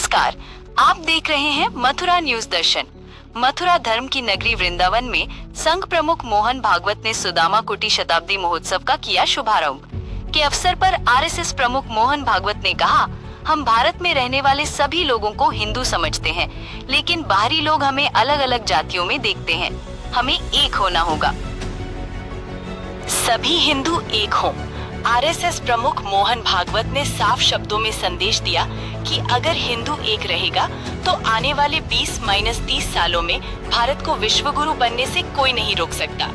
नमस्कार, आप देख रहे हैं मथुरा न्यूज दर्शन। मथुरा धर्म की नगरी वृंदावन में संघ प्रमुख मोहन भागवत ने सुदामा कुटी शताब्दी महोत्सव का किया शुभारंभ के अवसर पर आरएसएस प्रमुख मोहन भागवत ने कहा, हम भारत में रहने वाले सभी लोगों को हिंदू समझते हैं, लेकिन बाहरी लोग हमें अलग अलग जातियों में देखते हैं। हमें एक होना होगा, सभी हिंदू एक हों। आरएसएस प्रमुख मोहन भागवत ने साफ शब्दों में संदेश दिया कि अगर हिंदू एक रहेगा तो आने वाले 20-30 सालों में भारत को विश्व गुरु बनने से कोई नहीं रोक सकता।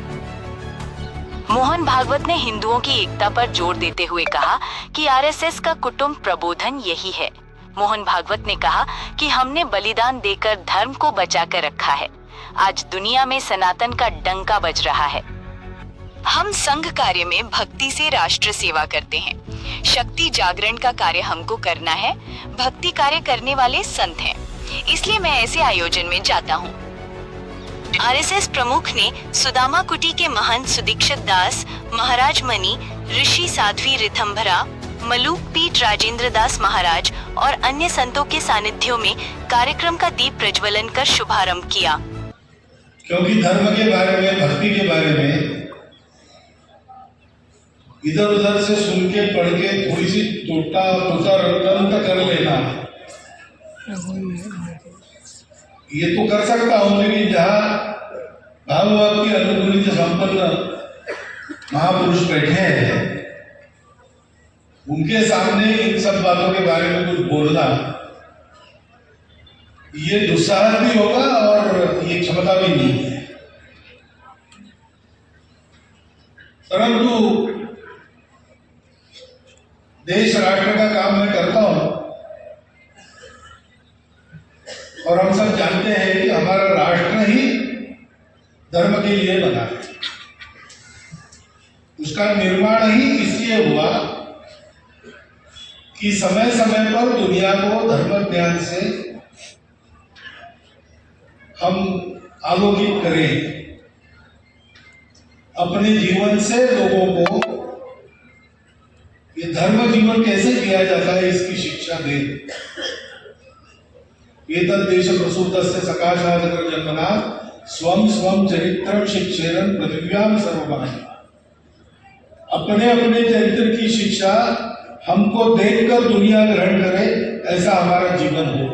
मोहन भागवत ने हिंदुओं की एकता पर जोर देते हुए कहा कि आरएसएस का कुटुंब प्रबोधन यही है। मोहन भागवत ने कहा कि हमने बलिदान देकर धर्म को बचा कर रखा है। आज दुनिया में सनातन का डंका बज रहा है। हम संघ कार्य में भक्ति से राष्ट्र सेवा करते हैं। शक्ति जागरण का कार्य हमको करना है। भक्ति कार्य करने वाले संत हैं, इसलिए मैं ऐसे आयोजन में जाता हूँ। आरएसएस प्रमुख ने सुदामा कुटी के महंत सुदीक्षित दास, महाराज मणि, ऋषि साध्वी ऋतंभरा, मलूक पीठ राजेंद्र दास महाराज और अन्य संतों के सानिध्यों में कार्यक्रम का दीप प्रज्वलन कर शुभारंभ किया। क्योंकि धर्म के बारे में, भक्ति के बारे में इधर उधर से सुन के पढ़ के थोड़ी सी टोटा कर लेना, ये तो कर सकता हूँ, लेकिन जहाँ भाव की अनुकूली से संपन्न महापुरुष बैठे हैं, उनके सामने इन सब बातों के बारे में कुछ बोलना, ये दुस्साहस भी होगा और ये क्षमता भी नहीं है। परंतु देश राष्ट्र का काम मैं करता हूं और हम सब जानते हैं कि हमारा राष्ट्र ही धर्म के लिए बना है। उसका निर्माण ही इसलिए हुआ कि समय समय पर दुनिया को धर्म ज्ञान से हम आलोकित करें, अपने जीवन से लोगों को ये धर्म जीवन कैसे किया जाता है इसकी शिक्षा दे। एतद् देश प्रसूतस्य सकाशात् जन्मनात् स्वं स्वं चरित्रं शिक्षेरन् पृथिव्यां सर्वमान्यः। अपने अपने चरित्र की शिक्षा हमको देखकर दुनिया ग्रहण करे, ऐसा हमारा जीवन हो।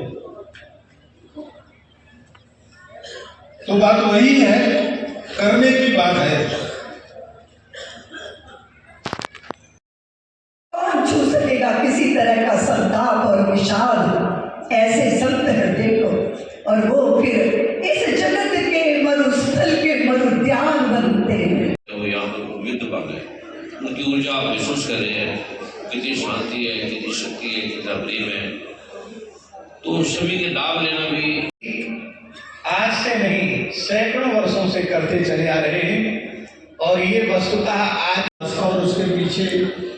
तो बात वही है, करने की बात है। किसी तरह का संताप और विषाद ऐसे संत हृदय को, और वो फिर इस जगत के मरुस्थल के मरुद्यान बनते हैं। तो यहाँ पर युद्ध बन गए, उनकी ऊर्जा आप महसूस कर रहे हैं, कितनी शांति है, कितनी शक्ति है, कितना प्रेम है। तो उन सभी के दाव लेना भी आज से नहीं, सैकड़ों वर्षों से करते चले आ रहे हैं। और ये वस्तुतः आज और उसके पीछे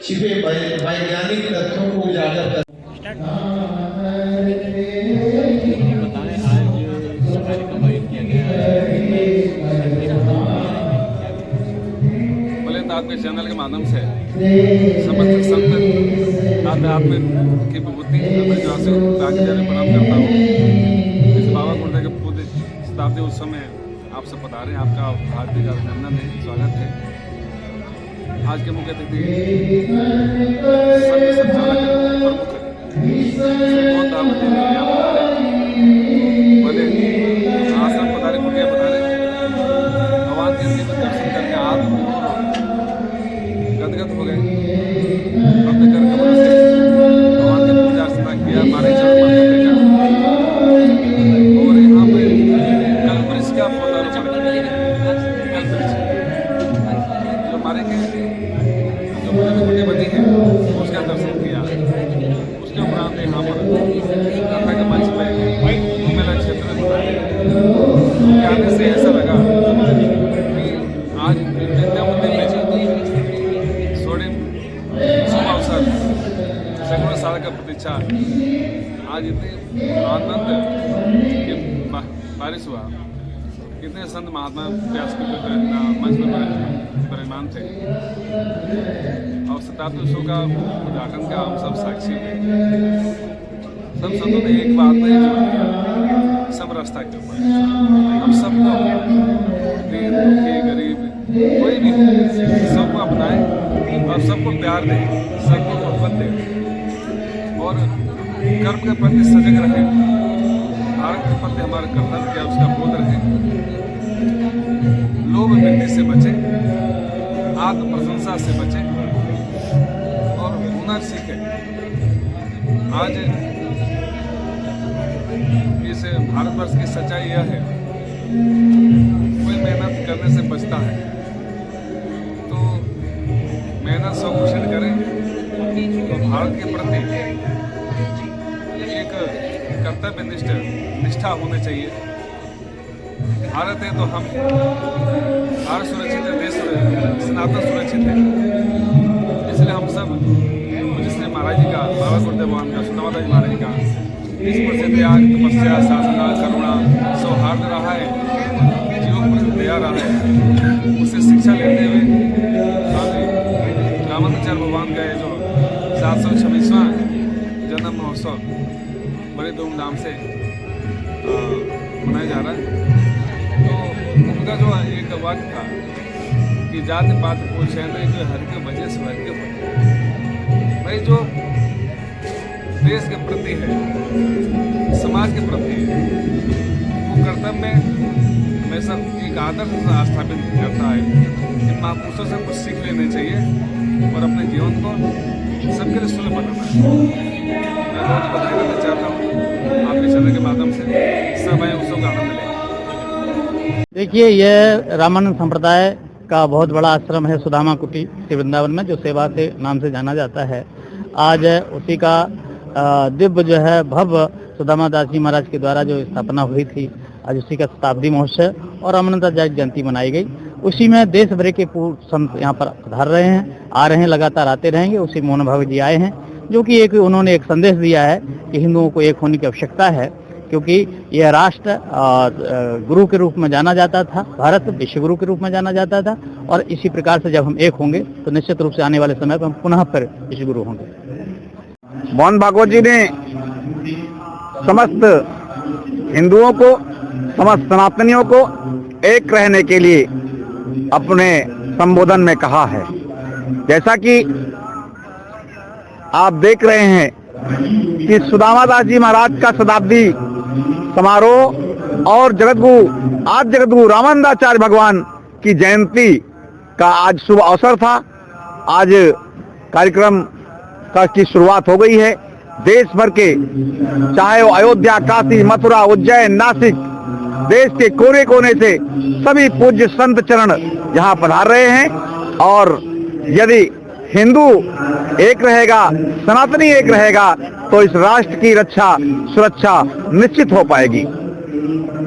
छिपे वैज्ञानिक तथ्यों को उजागर कर आपके चैनल के माध्यम से समस्त संत आध्यात्म की विभूति प्रणाम करता हूँ। इस बाबा गुरुदेव के पूर्ण शताब्दी उत्सव में आप सब पधारे, आपका हार्दिक अभिनंदन है, स्वागत है। आज के मुख्य अतिथि संघ संचालक प्रमुख बोले आश्रम पधारे, कुटिया पधारे, भगवान के दर्शन करके आप गदगद हो गए। अपने घर कमरों से भगवान की पूजा अर्चना किया, हमारे चरण और यहाँ पे कल्पवृक्ष का पौधारोपण जो हमारे जो मुझे बनी है उसका दर्शन किया। उसके उपरांत यहाँ पर कथा के मंच पे मेला क्षेत्र में आने से ऐसा लगा कि आज विद्या मंदिर में सोडियम शुभ अवसर, सैकड़ों साल का प्रतीक्षा, आज इतने आनंद के बारिश हुआ। कितने संत महात्मा व्यास मंच पर परिमाण थे और शताब्दी उत्सव का उद्घाटन का हम सब साक्षी थे। सब संतों ने एक बात नहीं जोड़ दिया, सब रास्ता के ऊपर हम सबको अमीर दुखी गरीब कोई भी सबको अपनाए और सबको प्यार दे, सबको मोहब्बत दे और कर्म के प्रति सजग रहे, भारत के प्रति हमारा कर्तव्य क्या उसका बोध रहे, लोभ वृत्ति से बचे, आत्म प्रशंसा से बचे और हुनर सीखे। आज इस भारतवर्ष की सच्चाई यह है, कोई मेहनत करने से बचता है तो मेहनत स्वकुशल करें तो भारत के प्रति एक कर्तव्य निष्ठा होनी चाहिए। भारत है तो हम, भारत सुरक्षित है, देश सनातन सुरक्षित है, इसलिए हम सब जिसने महाराज जी का, बाबा गुरुदेव भगवान का, सुदामा दास महाराज जी का इस पर से त्याग, तपस्या, साधना, करुणा, सौहार्द रहा है, जीवन पर दया रहा है, उससे शिक्षा लेते हुए रामानुजाचार्य भगवान का ये जो 726वां जन्म महोत्सव बड़े धूमधाम से मनाया जा रहा है। तो उनका जो एक वाक्य था कि जाति पात पूछे नहीं जो हर के वजह से हर के बने, भाई जो देश के प्रति है, समाज के प्रति है, वो कर्तव्य में हमेशा एक आदर्श स्थापित करता है। इन महापुरुषों से कुछ सीख लेनी चाहिए और अपने जीवन को सबके लिए सुलभ बनाना है। मैं बहुत बधाई देना चाहता हूँ आपके चैनल के माध्यम से, सब आए उत्सव का आनंद लें। देखिए, यह रामानंद संप्रदाय का बहुत बड़ा आश्रम है सुदामा कुटी वृंदावन में, जो सेवा से नाम से जाना जाता है। आज उसी का दिव्य जो है भव्य सुदामा दास जी महाराज के द्वारा जो स्थापना हुई थी, आज उसी का शताब्दी महोत्सव और रामानंदाचार्य जयंती मनाई गई। उसी में देश भर के पूर्व संत यहाँ पर पधार रहे हैं, आ रहे हैं, लगातार आते रहेंगे। उसी मोहन भागवत जी आए हैं, जो कि उन्होंने एक संदेश दिया है कि हिंदुओं को एक होने की आवश्यकता है, क्योंकि यह राष्ट्र गुरु के रूप में जाना जाता था, भारत विश्व गुरु के रूप में जाना जाता था, और इसी प्रकार से जब हम एक होंगे तो निश्चित रूप से आने वाले समय पर हम पुनः फिर विश्व गुरु होंगे। मोहन भागवत जी ने समस्त हिंदुओं को, समस्त सनातनियों को एक रहने के लिए अपने संबोधन में कहा है। जैसा कि आप देख रहे हैं कि सुदामा दास जी महाराज का शताब्दी समारोह और आज जगतगुरु रामानंदाचार्य भगवान की जयंती का आज शुभ अवसर था। आज कार्यक्रम की शुरुआत हो गई है। देश भर के, चाहे वो अयोध्या, काशी, मथुरा, उज्जैन, नासिक, देश के कोने कोने से सभी पूज्य संत चरण यहाँ पधार रहे हैं। और यदि हिंदू एक रहेगा, सनातनी एक रहेगा, तो इस राष्ट्र की रक्षा, सुरक्षा निश्चित हो पाएगी।